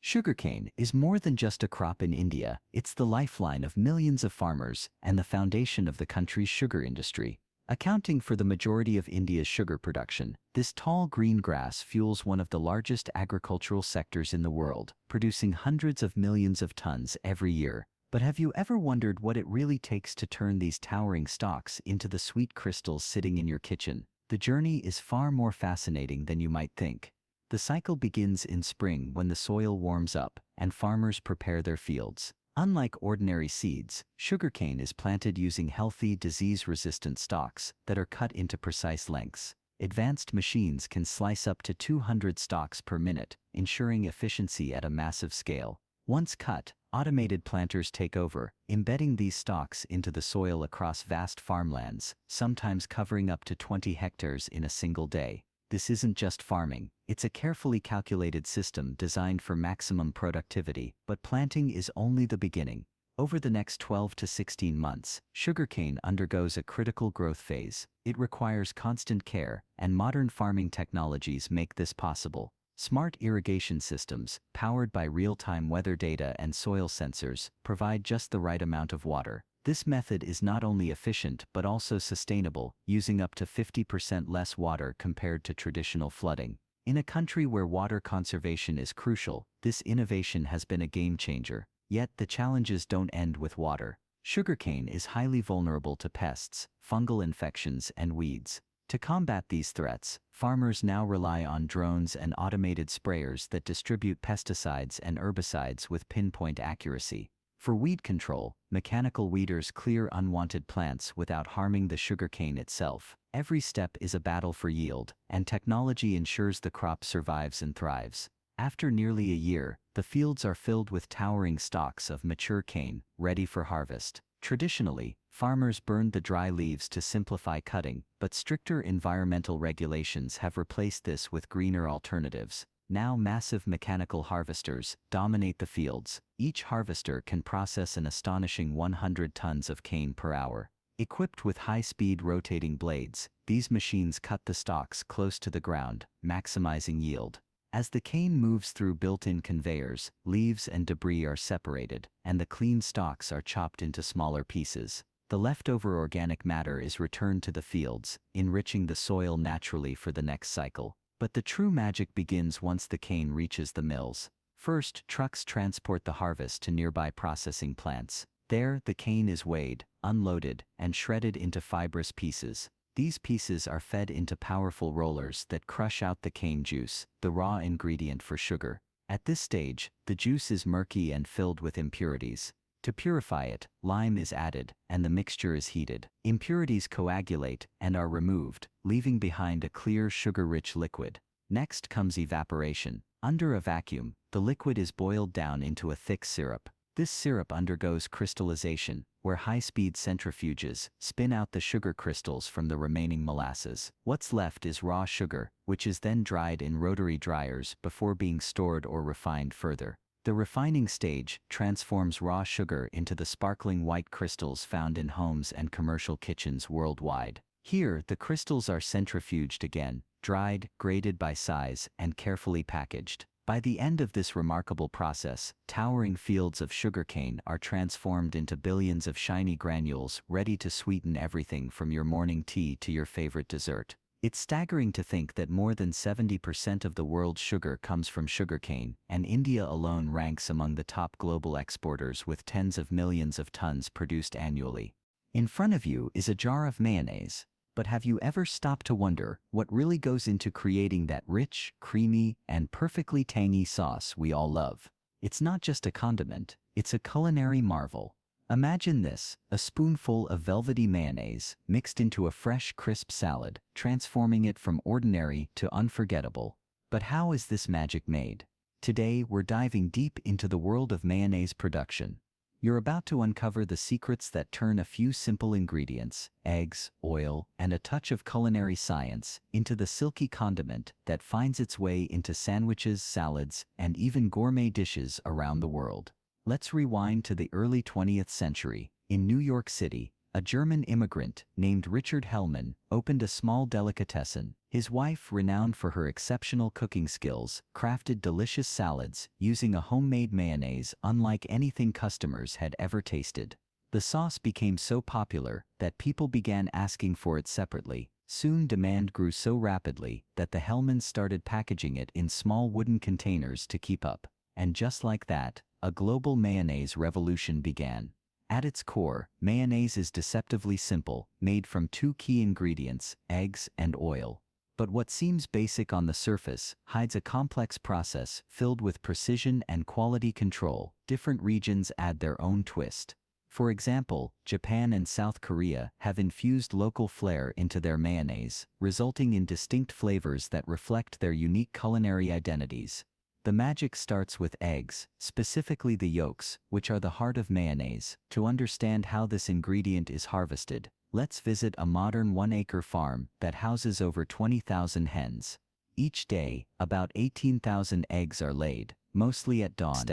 Sugarcane is more than just a crop in India, it's the lifeline of millions of farmers and the foundation of the country's sugar industry. Accounting for the majority of India's sugar production, this tall green grass fuels one of the largest agricultural sectors in the world, producing hundreds of millions of tons every year. But have you ever wondered what it really takes to turn these towering stalks into the sweet crystals sitting in your kitchen? The journey is far more fascinating than you might think. The cycle begins in spring when the soil warms up and farmers prepare their fields. Unlike ordinary seeds, sugarcane is planted using healthy, disease-resistant stalks that are cut into precise lengths. Advanced machines can slice up to 200 stalks per minute, ensuring efficiency at a massive scale. Once cut, automated planters take over, embedding these stalks into the soil across vast farmlands, sometimes covering up to 20 hectares in a single day. This isn't just farming, it's a carefully calculated system designed for maximum productivity, but planting is only the beginning. Over the next 12 to 16 months, sugarcane undergoes a critical growth phase. It requires constant care, and modern farming technologies make this possible. Smart irrigation systems, powered by real-time weather data and soil sensors, provide just the right amount of water. This method is not only efficient but also sustainable, using up to 50% less water compared to traditional flooding. In a country where water conservation is crucial, this innovation has been a game changer. Yet the challenges don't end with water. Sugarcane is highly vulnerable to pests, fungal infections, and weeds. To combat these threats, farmers now rely on drones and automated sprayers that distribute pesticides and herbicides with pinpoint accuracy. For weed control, mechanical weeders clear unwanted plants without harming the sugarcane itself. Every step is a battle for yield, and technology ensures the crop survives and thrives. After nearly a year, the fields are filled with towering stalks of mature cane, ready for harvest. Traditionally, farmers burned the dry leaves to simplify cutting, but stricter environmental regulations have replaced this with greener alternatives. Now massive mechanical harvesters dominate the fields. Each harvester can process an astonishing 100 tons of cane per hour. Equipped with high-speed rotating blades, these machines cut the stalks close to the ground, maximizing yield. As the cane moves through built-in conveyors, leaves and debris are separated, and the clean stalks are chopped into smaller pieces. The leftover organic matter is returned to the fields, enriching the soil naturally for the next cycle. But the true magic begins once the cane reaches the mills. First, trucks transport the harvest to nearby processing plants. There, the cane is weighed, unloaded, and shredded into fibrous pieces. These pieces are fed into powerful rollers that crush out the cane juice, the raw ingredient for sugar. At this stage, the juice is murky and filled with impurities. To purify it, lime is added, and the mixture is heated. Impurities coagulate and are removed, leaving behind a clear, sugar-rich liquid. Next comes evaporation. Under a vacuum, the liquid is boiled down into a thick syrup. This syrup undergoes crystallization, where high-speed centrifuges spin out the sugar crystals from the remaining molasses. What's left is raw sugar, which is then dried in rotary dryers before being stored or refined further. The refining stage transforms raw sugar into the sparkling white crystals found in homes and commercial kitchens worldwide. Here, the crystals are centrifuged again, dried, graded by size, and carefully packaged. By the end of this remarkable process, towering fields of sugarcane are transformed into billions of shiny granules ready to sweeten everything from your morning tea to your favorite dessert. It's staggering to think that more than 70% of the world's sugar comes from sugarcane, and India alone ranks among the top global exporters with tens of millions of tons produced annually. In front of you is a jar of mayonnaise. But have you ever stopped to wonder what really goes into creating that rich, creamy, and perfectly tangy sauce we all love? It's not just a condiment, it's a culinary marvel. Imagine this, a spoonful of velvety mayonnaise mixed into a fresh, crisp salad, transforming it from ordinary to unforgettable. But how is this magic made? Today, we're diving deep into the world of mayonnaise production. You're about to uncover the secrets that turn a few simple ingredients, eggs, oil, and a touch of culinary science, into the silky condiment that finds its way into sandwiches, salads, and even gourmet dishes around the world. Let's rewind to the early 20th century. In New York City, a German immigrant named Richard Hellman opened a small delicatessen. His wife, renowned for her exceptional cooking skills, crafted delicious salads using a homemade mayonnaise unlike anything customers had ever tasted. The sauce became so popular that people began asking for it separately. Soon demand grew so rapidly that the Hellmans started packaging it in small wooden containers to keep up. And just like that, a global mayonnaise revolution began. At its core, mayonnaise is deceptively simple, made from two key ingredients, eggs and oil. But what seems basic on the surface hides a complex process filled with precision and quality control. Different regions add their own twist. For example, Japan and South Korea have infused local flair into their mayonnaise, resulting in distinct flavors that reflect their unique culinary identities. The magic starts with eggs, specifically the yolks, which are the heart of mayonnaise. To understand how this ingredient is harvested, let's visit a modern 1-acre farm that houses over 20,000 hens. Each day, about 18,000 eggs are laid, mostly at dawn.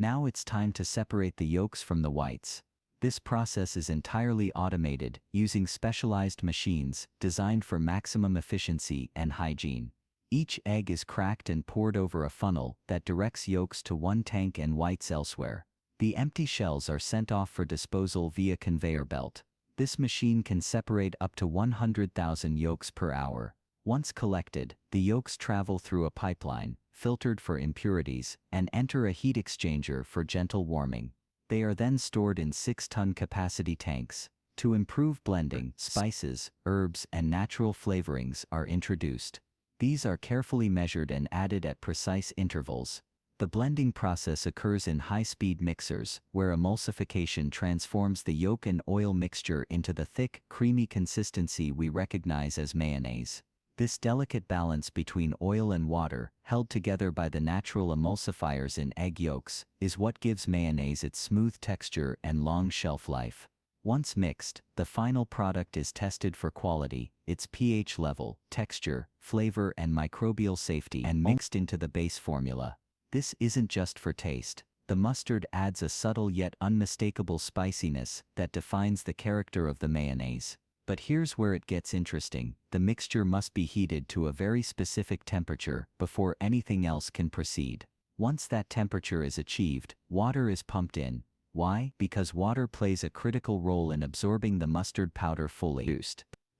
Now it's time to separate the yolks from the whites. This process is entirely automated, using specialized machines designed for maximum efficiency and hygiene. Each egg is cracked and poured over a funnel that directs yolks to one tank and whites elsewhere. The empty shells are sent off for disposal via conveyor belt. This machine can separate up to 100,000 yolks per hour. Once collected, the yolks travel through a pipeline, filtered for impurities, and enter a heat exchanger for gentle warming. They are then stored in 6-ton capacity tanks. To improve blending, spices, herbs, and natural flavorings are introduced. These are carefully measured and added at precise intervals. The blending process occurs in high-speed mixers, where emulsification transforms the yolk and oil mixture into the thick, creamy consistency we recognize as mayonnaise. This delicate balance between oil and water, held together by the natural emulsifiers in egg yolks, is what gives mayonnaise its smooth texture and long shelf life. Once mixed, the final product is tested for quality, its pH level, texture, flavor and microbial safety, and mixed into the base formula. This isn't just for taste. The mustard adds a subtle yet unmistakable spiciness that defines the character of the mayonnaise. But here's where it gets interesting. The mixture must be heated to a very specific temperature before anything else can proceed. Once that temperature is achieved, water is pumped in. Why? Because water plays a critical role in absorbing the mustard powder fully.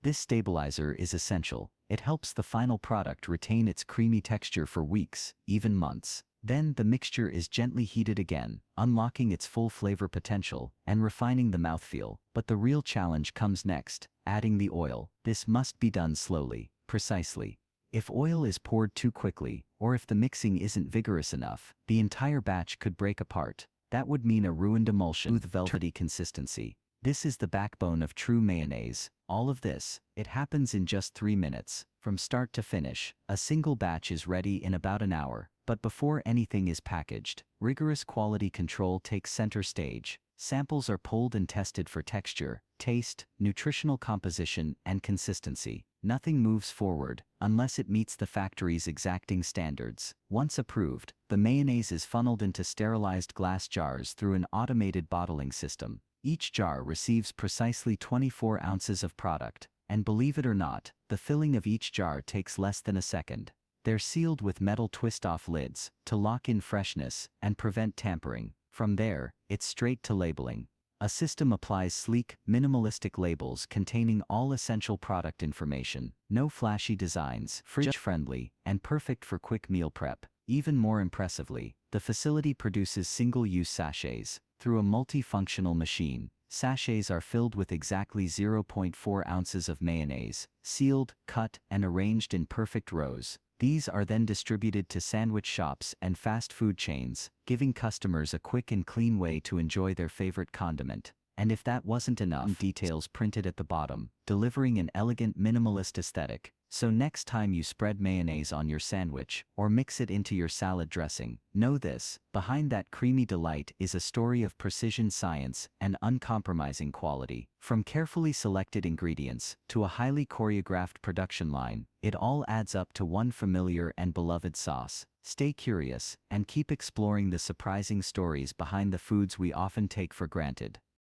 This stabilizer is essential. It helps the final product retain its creamy texture for weeks, even months. Then the mixture is gently heated again, unlocking its full flavor potential and refining the mouthfeel. But the real challenge comes next, adding the oil. This must be done slowly, precisely. If oil is poured too quickly, or if the mixing isn't vigorous enough, the entire batch could break apart. That would mean a ruined emulsion with velvety consistency. This is the backbone of true mayonnaise. All of this, it happens in just 3 minutes. From start to finish, a single batch is ready in about an hour. But before anything is packaged, rigorous quality control takes center stage. Samples are pulled and tested for texture, taste, nutritional composition, and consistency. Nothing moves forward unless it meets the factory's exacting standards. Once approved, the mayonnaise is funneled into sterilized glass jars through an automated bottling system. Each jar receives precisely 24 ounces of product, and believe it or not, the filling of each jar takes less than a second. They're sealed with metal twist-off lids to lock in freshness and prevent tampering. From there, it's straight to labeling. A system applies sleek, minimalistic labels containing all essential product information. No flashy designs, fridge-friendly, and perfect for quick meal prep. Even more impressively, the facility produces single-use sachets. Through a multifunctional machine, sachets are filled with exactly 0.4 ounces of mayonnaise, sealed, cut, and arranged in perfect rows. These are then distributed to sandwich shops and fast food chains, giving customers a quick and clean way to enjoy their favorite condiment. And if that wasn't enough, details printed at the bottom, delivering an elegant minimalist aesthetic. So next time you spread mayonnaise on your sandwich or mix it into your salad dressing, know this: behind that creamy delight is a story of precision science and uncompromising quality. From carefully selected ingredients to a highly choreographed production line, it all adds up to one familiar and beloved sauce. Stay curious and keep exploring the surprising stories behind the foods we often take for granted.